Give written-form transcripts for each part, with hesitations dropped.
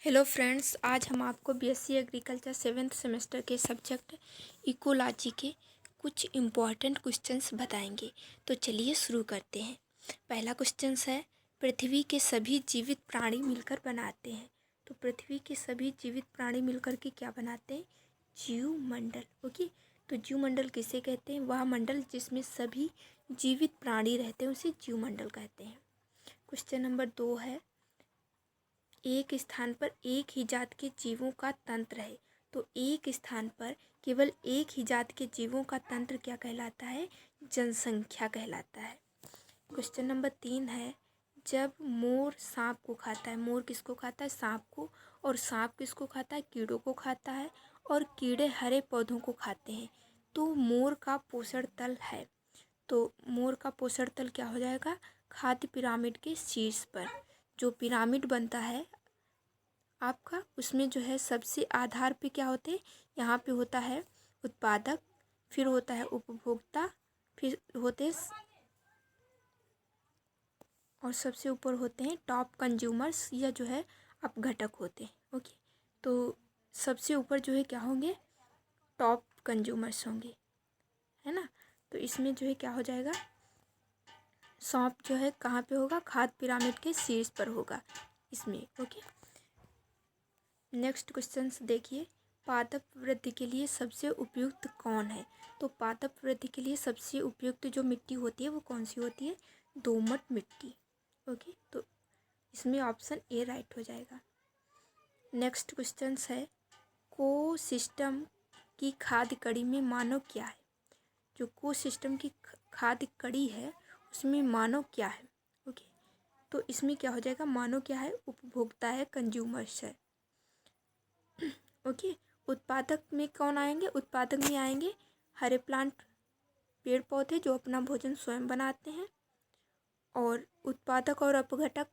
Hello friends, आज हम आपको बीएससी एग्रीकल्चर 7th सेमेस्टर के सब्जेक्ट इकोलॉजी के कुछ इम्पॉर्टेंट क्वेश्चंस बताएंगे। तो चलिए शुरू करते हैं। पहला क्वेश्चंस है, पृथ्वी के सभी जीवित प्राणी मिलकर बनाते हैं। तो पृथ्वी के सभी जीवित प्राणी मिलकर के क्या बनाते हैं? जीवमंडल। ओके, तो जीवमंडल किसे कहते हैं? वह मंडल जिसमें सभी जीवित प्राणी रहते हैं उसे जीवमंडल कहते हैं। क्वेश्चन नंबर 2 है, एक स्थान पर एक ही जात के जीवों का तंत्र है। तो एक स्थान पर केवल एक ही जात के जीवों का तंत्र क्या कहलाता है? जनसंख्या कहलाता है। क्वेश्चन नंबर 3 है, जब मोर सांप को खाता है, मोर किसको खाता है? सांप को। और सांप किसको खाता है? कीड़ों को खाता है। और कीड़े हरे पौधों को खाते हैं। तो मोर का पोषण तल है। तो मोर का पोषण तल क्या हो जाएगा? खाद्य पिरामिड के शीर्ष पर जो पिरामिड बनता है आपका, उसमें जो है सबसे आधार पे क्या होते हैं? यहाँ पे होता है उत्पादक, फिर होता है उपभोक्ता, फिर होते और सबसे ऊपर होते हैं टॉप कंज्यूमर्स या जो है अपघटक होते हैं। ओके, तो सबसे ऊपर जो है क्या होंगे? टॉप कंज्यूमर्स होंगे, है ना। तो इसमें जो है क्या हो जाएगा? सांप जो है कहाँ पे होगा? खाद्य पिरामिड के शीर्ष पर होगा इसमें। ओके, नेक्स्ट क्वेश्चन देखिए, पादप वृद्धि के लिए सबसे उपयुक्त कौन है? तो पादप वृद्धि के लिए सबसे उपयुक्त जो मिट्टी होती है वो कौन सी होती है? दोमट मिट्टी। ओके, तो इसमें ऑप्शन ए राइट हो जाएगा। नेक्स्ट क्वेश्चन है, को सिस्टम की खाद्य कड़ी में मानव क्या है? जो को सिस्टम की खाद्य कड़ी है उसमें मानव क्या है? ओके, तो इसमें क्या हो जाएगा? मानव क्या है? उपभोक्ता है, कंज्यूमर्स है। ओके, उत्पादक में कौन आएंगे? उत्पादक में आएंगे हरे प्लांट, पेड़ पौधे जो अपना भोजन स्वयं बनाते हैं। और उत्पादक और अपघटक,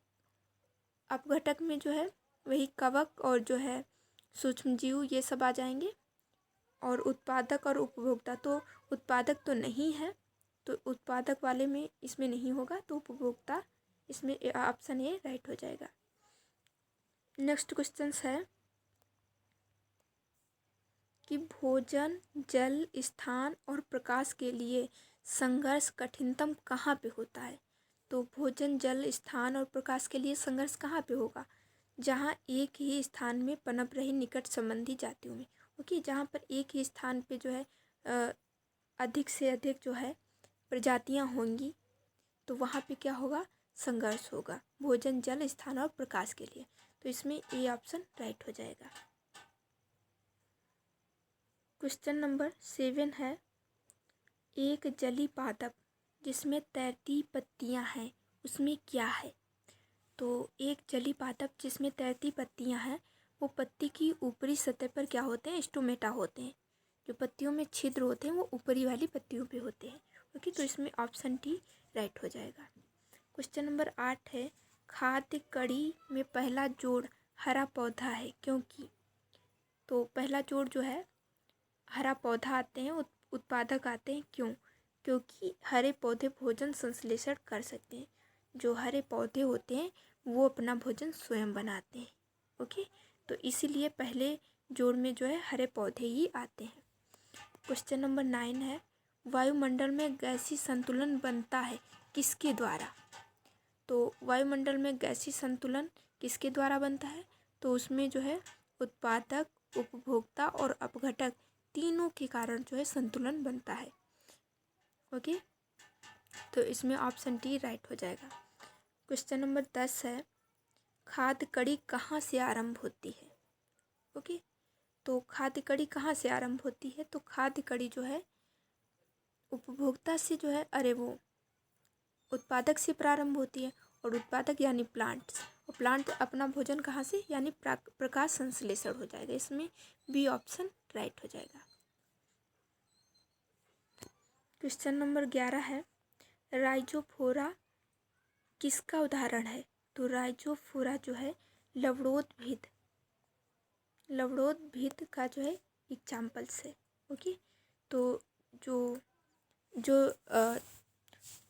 अपघटक में जो है वही कवक और जो है सूक्ष्म जीव, ये सब आ जाएंगे। और उत्पादक और उपभोक्ता, तो उत्पादक तो नहीं है, तो उत्पादक वाले में इसमें नहीं होगा, तो उपभोक्ता इसमें ऑप्शन ए राइट हो जाएगा। नेक्स्ट क्वेश्चन है कि भोजन, जल, स्थान और प्रकाश के लिए संघर्ष कठिनतम कहाँ पे होता है? तो भोजन, जल, स्थान और प्रकाश के लिए संघर्ष कहाँ पे होगा? जहाँ एक ही स्थान में पनप रही निकट संबंधी जातियों में। ओके, जहाँ पर एक ही स्थान पे जो है अधिक से अधिक जो है प्रजातियाँ होंगी, तो वहाँ पे क्या होगा? संघर्ष होगा, भोजन, जल, स्थान और प्रकाश के लिए। तो इसमें ए ऑप्शन राइट हो जाएगा। क्वेश्चन नंबर 7 है, एक जली पादप जिसमें तैरती पत्तियां हैं उसमें क्या है? तो एक जली पादप जिसमें तैरती पत्तियां हैं, वो पत्ती की ऊपरी सतह पर क्या होते हैं? स्टोमेटा होते हैं। जो पत्तियों में छिद्र होते हैं वो ऊपरी वाली पत्तियों पे होते हैं। ओके, तो इसमें ऑप्शन डी राइट हो जाएगा। क्वेश्चन नंबर 8 है, खाद्य कड़ी में पहला जोड़ हरा पौधा है क्योंकि? तो पहला जोड़ जो है हरा पौधा आते हैं, उत्पादक आते हैं, क्यों? क्योंकि हरे पौधे भोजन संश्लेषण कर सकते हैं। जो हरे पौधे होते हैं वो अपना भोजन स्वयं बनाते हैं। ओके, तो इसीलिए पहले जोड़ में जो है हरे पौधे ही आते हैं। क्वेश्चन नंबर 9 है, वायुमंडल में गैसीय संतुलन बनता है किसके द्वारा? तो वायुमंडल में गैसीय संतुलन किसके द्वारा बनता है? तो उसमें जो है उत्पादक, उपभोक्ता और अपघटक तीनों के कारण जो है संतुलन बनता है। ओके, तो इसमें ऑप्शन डी राइट हो जाएगा। क्वेश्चन नंबर 10 है, खाद्य कड़ी कहाँ से आरंभ होती है? ओके, तो खाद्य कड़ी कहाँ से आरंभ होती है? तो खाद्य कड़ी जो है उपभोक्ता से जो है, वो उत्पादक से प्रारंभ होती है। और उत्पादक यानी प्लांट्स, और प्लांट अपना भोजन कहाँ से? यानी प्रकाश संश्लेषण हो जाएगा। इसमें बी ऑप्शन राइट हो जाएगा। क्वेश्चन नंबर 11 है, राइजोफोरा किसका उदाहरण है? तो राइजोफोरा जो है लवणोद्भिद, लवणोद्भिद का जो है एग्जाम्पल्स है। ओके, तो जो जो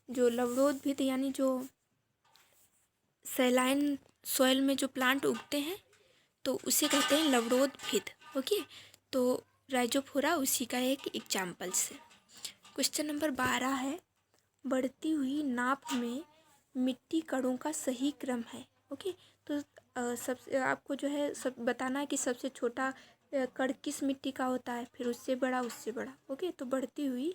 जो लवणोद्भिद यानी जो सैलाइन सॉइल में जो प्लांट उगते हैं, तो उसे कहते हैं लवणोद भेद। ओके, तो राइजोफोरा उसी का एक एग्जाम्पल्स है। क्वेश्चन नंबर 12 है, बढ़ती हुई नाप में मिट्टी कणों का सही क्रम है। ओके, तो सबसे आपको जो है सब बताना है कि सबसे छोटा कण किस मिट्टी का होता है, फिर उससे बड़ा उससे बड़ा। ओके, तो बढ़ती हुई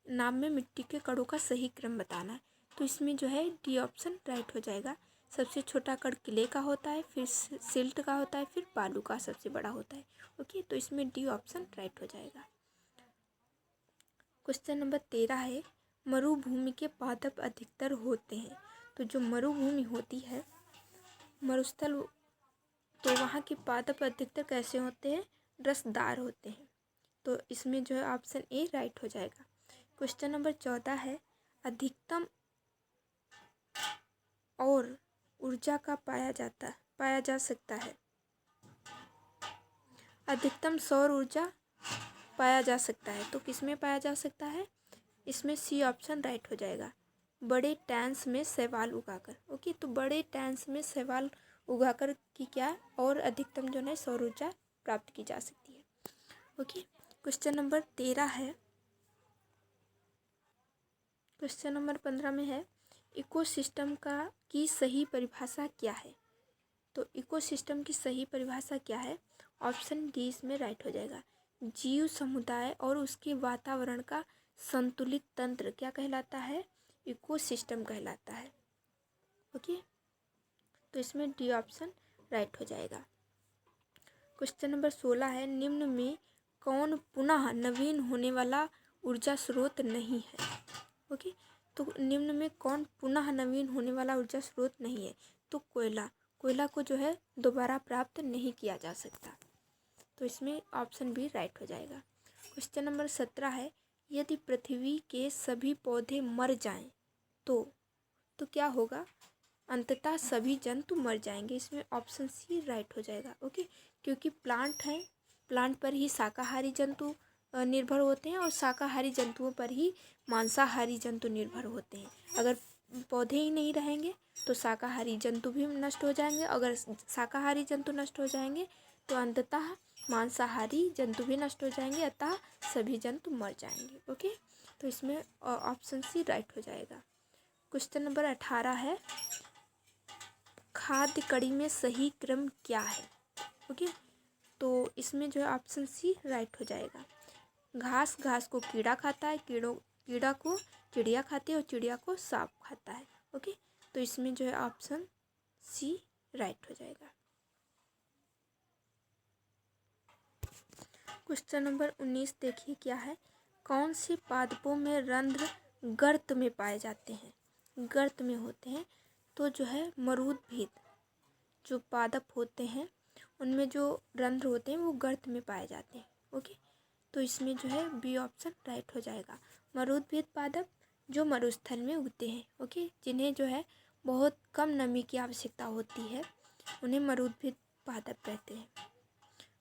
नाप में मिट्टी के कणों का सही क्रम बताना है। तो इसमें जो है डी ऑप्शन राइट हो जाएगा। सबसे छोटा कण क्ले का होता है, फिर सिल्ट का होता है, फिर बालू का सबसे बड़ा होता है। ओके, तो इसमें डी ऑप्शन राइट हो जाएगा। क्वेश्चन नंबर 13 है, मरुभूमि के पादप अधिकतर होते हैं। तो जो मरुभूमि होती है, मरुस्थल, तो वहाँ के पादप अधिकतर कैसे होते हैं? रसदार होते हैं। तो इसमें जो है ऑप्शन ए राइट हो जाएगा। क्वेश्चन नंबर 14 है, अधिकतम और ऊर्जा का पाया जा सकता है। अधिकतम सौर ऊर्जा पाया जा सकता है, तो किसमें पाया जा सकता है? इसमें सी ऑप्शन राइट हो जाएगा, बड़े टैंक्स में शैवाल उगाकर। ओके, तो बड़े टैंक्स में शैवाल उगाकर की क्या और अधिकतम जो है सौर ऊर्जा प्राप्त की जा सकती है। ओके, क्वेश्चन नंबर 13 है। क्वेश्चन नंबर 15 में है, इकोसिस्टम की सही परिभाषा क्या है? तो इकोसिस्टम की सही परिभाषा क्या है? ऑप्शन डी इसमें राइट हो जाएगा, जीव समुदाय और उसके वातावरण का संतुलित तंत्र क्या कहलाता है? इकोसिस्टम कहलाता है। ओके, तो इसमें डी ऑप्शन राइट हो जाएगा। क्वेश्चन नंबर 16 है, निम्न में कौन पुनः नवीन होने वाला ऊर्जा स्रोत नहीं है? ओके, तो निम्न में कौन पुनः नवीन होने वाला ऊर्जा स्रोत नहीं है? तो कोयला को जो है दोबारा प्राप्त नहीं किया जा सकता। तो इसमें ऑप्शन बी राइट हो जाएगा। क्वेश्चन नंबर 17 है, यदि पृथ्वी के सभी पौधे मर जाएं तो क्या होगा? अंततः सभी जंतु मर जाएंगे। इसमें ऑप्शन सी राइट हो जाएगा। ओके, क्योंकि प्लांट है, प्लांट पर ही शाकाहारी जंतु निर्भर होते हैं और शाकाहारी जंतुओं पर ही मांसाहारी जंतु निर्भर होते हैं। अगर पौधे ही नहीं रहेंगे तो शाकाहारी जंतु भी नष्ट हो जाएंगे। अगर शाकाहारी जंतु नष्ट हो जाएंगे तो अंततः मांसाहारी जंतु भी नष्ट हो जाएंगे, अतः सभी जंतु मर जाएंगे। ओके, तो इसमें ऑप्शन सी राइट हो जाएगा। क्वेश्चन नंबर 18 है, खाद्य कड़ी में सही क्रम क्या है? ओके, तो इसमें जो है ऑप्शन सी राइट हो जाएगा। घास को कीड़ा खाता है, कीड़ा को चिड़िया खाती है और चिड़िया को सांप खाता है। ओके, तो इसमें जो है ऑप्शन सी राइट हो जाएगा। क्वेश्चन नंबर 19 देखिए क्या है, कौन से पादपों में रंध्र गर्त में पाए जाते हैं? गर्त में होते हैं। तो जो है मरूदभिद जो पादप होते हैं उनमें जो रंध्र होते हैं वो गर्त में पाए जाते हैं। ओके, तो इसमें जो है बी ऑप्शन राइट हो जाएगा। मरूदभिद पादप जो मरुस्थल में उगते हैं। ओके, जिन्हें जो है बहुत कम नमी की आवश्यकता होती है, उन्हें मरूदभिद पादप कहते हैं।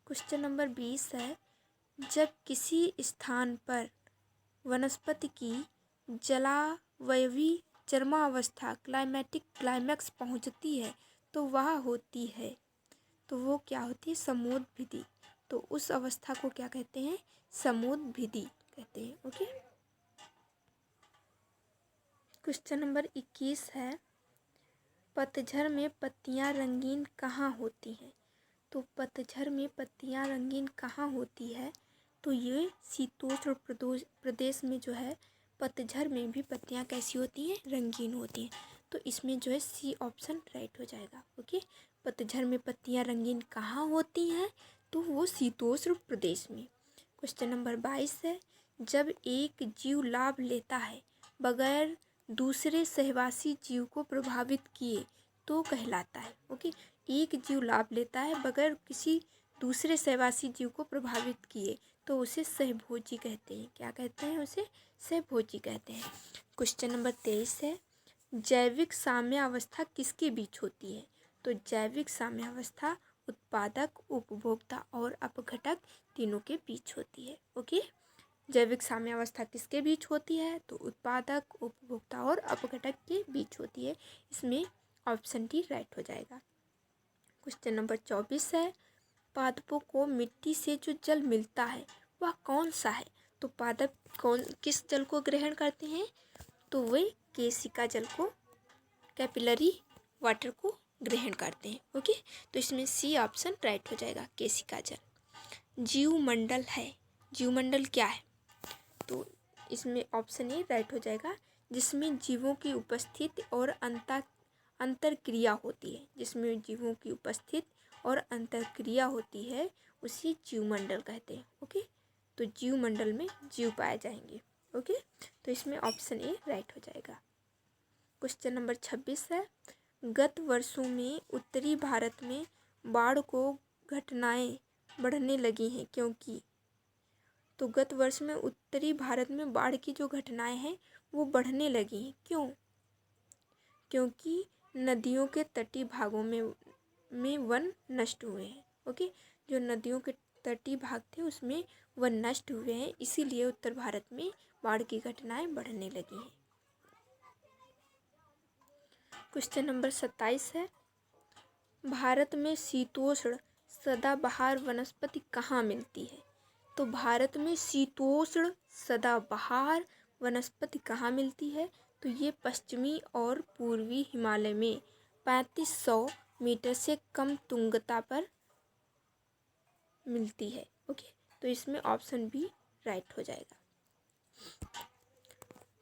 क्वेश्चन नंबर 20 है, जब किसी स्थान पर वनस्पति की जलावयवी चरमावस्था क्लाइमेटिक क्लाइमैक्स पहुंचती है तो वह होती है, तो वो क्या होती है? समोदभिदी। तो उस अवस्था को क्या कहते हैं? समोदभिदी कहते हैं। ओके, क्वेश्चन नंबर 21 है, पतझड़ में पत्तियां रंगीन कहाँ होती हैं? तो पतझड़ में पत्तियां रंगीन कहाँ होती है? तो ये शीतोष्ण प्रदेश में जो है पतझड़ में भी पत्तियां कैसी होती हैं? रंगीन होती हैं। तो इसमें जो है सी ऑप्शन राइट हो जाएगा। ओके, पतझड़ में पत्तियां रंगीन कहाँ होती हैं? तो वो शीतोष्ण प्रदेश में। क्वेश्चन नंबर 22 है, जब एक जीव लाभ लेता है बगैर दूसरे सहवासी जीव को प्रभावित किए तो कहलाता है। ओके, एक जीव लाभ लेता है बगैर किसी दूसरे सहवासी जीव को प्रभावित किए तो उसे सहभोजी कहते हैं। क्या कहते हैं? उसे सहभोजी कहते हैं। क्वेश्चन नंबर 23 है, जैविक साम्यावस्था किसके बीच होती है? तो जैविक साम्यावस्था उत्पादक, उपभोक्ता और अपघटक तीनों के बीच होती है। ओके, जैविक साम्यावस्था किसके बीच होती है? तो उत्पादक, उपभोक्ता और अपघटक के बीच होती है। इसमें ऑप्शन डी राइट हो जाएगा। क्वेश्चन नंबर 24 है, पादपों को मिट्टी से जो जल मिलता है वह कौन सा है? तो पादप किस जल को ग्रहण करते हैं? तो वे केशिका जल को, कैपिलरी वाटर को ग्रहण करते हैं। ओके, तो इसमें सी ऑप्शन राइट हो जाएगा, केशिका जल। जीवमंडल है, जीवमंडल क्या है? तो इसमें ऑप्शन ए राइट हो जाएगा, जिसमें जीवों की उपस्थिति और अंतरक्रिया होती है। जिसमें जीवों की उपस्थिति और अंतरक्रिया होती है उसी जीवमंडल कहते हैं। ओके, तो जीवमंडल में जीव पाए जाएंगे। ओके, तो इसमें ऑप्शन ए राइट हो जाएगा। क्वेश्चन नंबर 26 है, गत वर्षों में उत्तरी भारत में बाढ़ को घटनाएं बढ़ने लगी हैं क्योंकि। तो गत वर्ष में उत्तरी भारत में बाढ़ की जो घटनाएं हैं वो बढ़ने लगी हैं, क्यों? क्योंकि नदियों के तटीय भागों में वन नष्ट हुए हैं। ओके, जो नदियों के तटीय भाग थे उसमें वन नष्ट हुए हैं, इसीलिए उत्तर भारत में बाढ़ की घटनाएं बढ़ने लगी हैं। क्वेश्चन नंबर 27 है, भारत में शीतोष्ण सदाबहार वनस्पति कहाँ मिलती है? तो भारत में शीतोष्ण सदाबहार वनस्पति कहाँ मिलती है? तो ये पश्चिमी और पूर्वी हिमालय में 3500 मीटर से कम तुंगता पर मिलती है। ओके, तो इसमें ऑप्शन बी राइट हो जाएगा।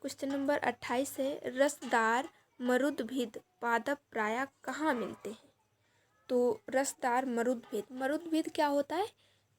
क्वेश्चन नंबर 28 है, रसदार मरुदभिद पादप प्रायः कहाँ मिलते हैं? तो रसदार मरुदभिद क्या होता है?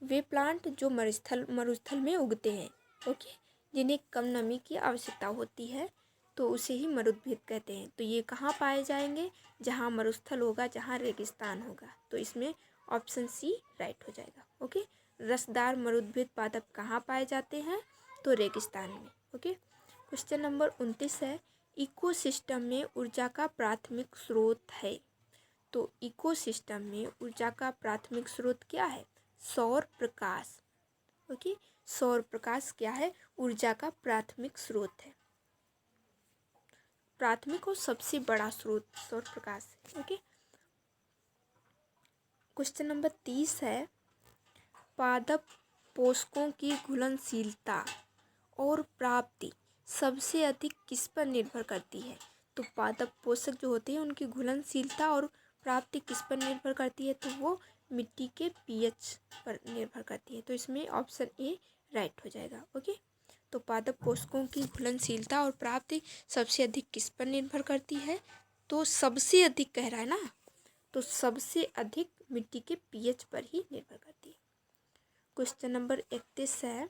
वे प्लांट जो मरुस्थल में उगते हैं। ओके, जिन्हें कम नमी की आवश्यकता होती है तो उसे ही मरुदभिद कहते हैं। तो ये कहाँ पाए जाएंगे? जहाँ मरुस्थल होगा, जहाँ रेगिस्तान होगा। तो इसमें ऑप्शन सी राइट हो जाएगा। ओके, रसदार मरुदभिद पादप कहाँ पाए जाते हैं? तो रेगिस्तान में। ओके, क्वेश्चन नंबर 29 है, इकोसिस्टम में ऊर्जा का प्राथमिक स्रोत है। तो इकोसिस्टम में ऊर्जा का प्राथमिक स्रोत क्या है? सौर प्रकाश। ओके, सौर प्रकाश क्या है? ऊर्जा का प्राथमिक स्रोत है। प्राथमिक और सबसे बड़ा स्रोत सौर प्रकाश है। ओके, क्वेश्चन नंबर 30 है, पादप पोषकों की घुलनशीलता और प्राप्ति सबसे अधिक किस पर निर्भर करती है? तो पादप पोषक जो होते हैं उनकी घुलनशीलता और प्राप्ति किस पर निर्भर करती है? तो वो मिट्टी के पीएच पर निर्भर करती है। तो इसमें ऑप्शन ए राइट हो जाएगा। ओके, तो पादप पोषकों की घुलनशीलता और प्राप्ति सबसे अधिक किस पर निर्भर करती है? तो सबसे अधिक कह रहा है ना, तो सबसे अधिक मिट्टी के पीएच पर ही निर्भर करती है। क्वेश्चन नंबर 31 है,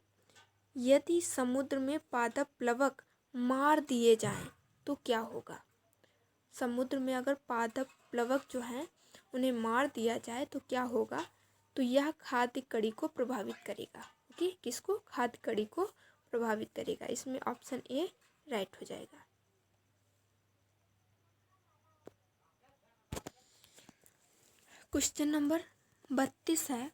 यदि समुद्र में पादप प्लवक मार दिए जाएं तो क्या होगा? समुद्र में अगर पादप प्लवक जो हैं उन्हें मार दिया जाए तो क्या होगा? तो यह खाद्य कड़ी को प्रभावित करेगा। ओके, किसको? खाद्य कड़ी को प्रभावित करेगा। इसमें ऑप्शन ए राइट हो जाएगा। क्वेश्चन नंबर 32 है,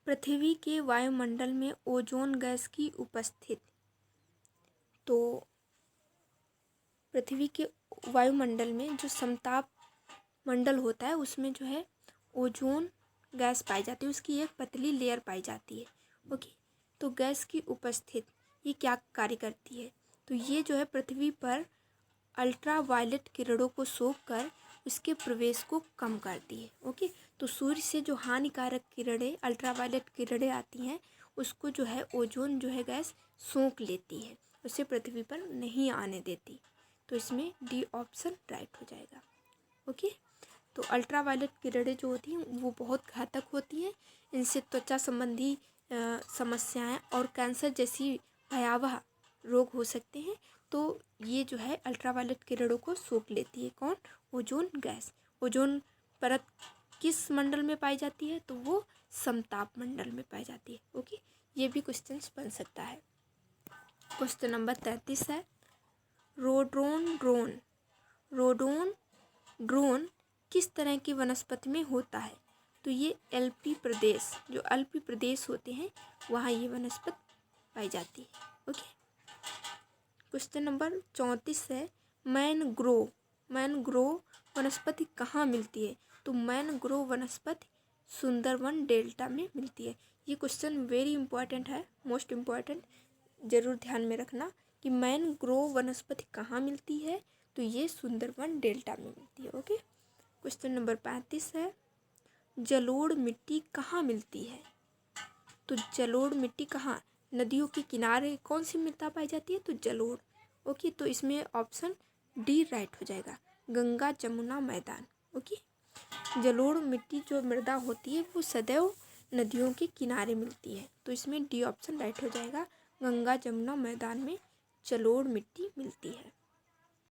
पृथ्वी के वायुमंडल में ओजोन गैस की उपस्थिति। तो पृथ्वी के वायुमंडल में जो समताप मंडल होता है उसमें जो है ओजोन गैस पाई जाती है, उसकी एक पतली लेयर पाई जाती है। ओके, तो गैस की उपस्थिति ये क्या कार्य करती है? तो ये जो है पृथ्वी पर अल्ट्रावायलेट किरणों को सोख कर उसके प्रवेश को कम करती है। ओके, तो सूर्य से जो हानिकारक किरणें अल्ट्रावायलेट किरणें आती हैं उसको जो है ओजोन जो है गैस सोख लेती है, उसे पृथ्वी पर नहीं आने देती। तो इसमें डी ऑप्शन राइट हो जाएगा। ओके, तो अल्ट्रावायलेट किरणें जो होती हैं वो बहुत घातक होती हैं। इनसे त्वचा संबंधी समस्याएं और कैंसर जैसी भयावह रोग हो सकते हैं। तो ये जो है अल्ट्रावायलेट किरणों को सोख लेती है। कौन? Ozone gas. ओजोन परत किस मंडल में पाई जाती है? तो वो समताप मंडल में पाई जाती है। ओके, ये भी क्वेश्चन बन सकता है। क्वेश्चन नंबर 33 है, रोडोडेंड्रोन किस तरह की वनस्पति में होता है? तो ये एल्पी प्रदेश, जो अल्पी प्रदेश होते हैं वहाँ ये वनस्पति पाई जाती है। ओके, क्वेश्चन नंबर 34 है, मैनग्रोव वनस्पति कहाँ मिलती है? तो मैनग्रोव वनस्पति सुंदरवन डेल्टा में मिलती है। ये क्वेश्चन वेरी इंपॉर्टेंट है, मोस्ट इम्पॉर्टेंट, जरूर ध्यान में रखना कि मैनग्रोव वनस्पति कहाँ मिलती है, तो ये सुंदरवन डेल्टा में मिलती है। ओके। क्वेश्चन नंबर 35 है, जलोढ़ मिट्टी कहाँ मिलती है? तो जलोढ़ मिट्टी कहाँ? नदियों के किनारे कौन सी मृदा पाई जाती है? तो जलोढ़। ओके, तो इसमें ऑप्शन डी राइट हो जाएगा, गंगा जमुना मैदान। ओके, जलोढ़ मिट्टी जो मृदा होती है वो सदैव नदियों के किनारे मिलती है, तो इसमें डी ऑप्शन राइट हो जाएगा, गंगा जमुना मैदान में जलोढ़ मिट्टी मिलती है।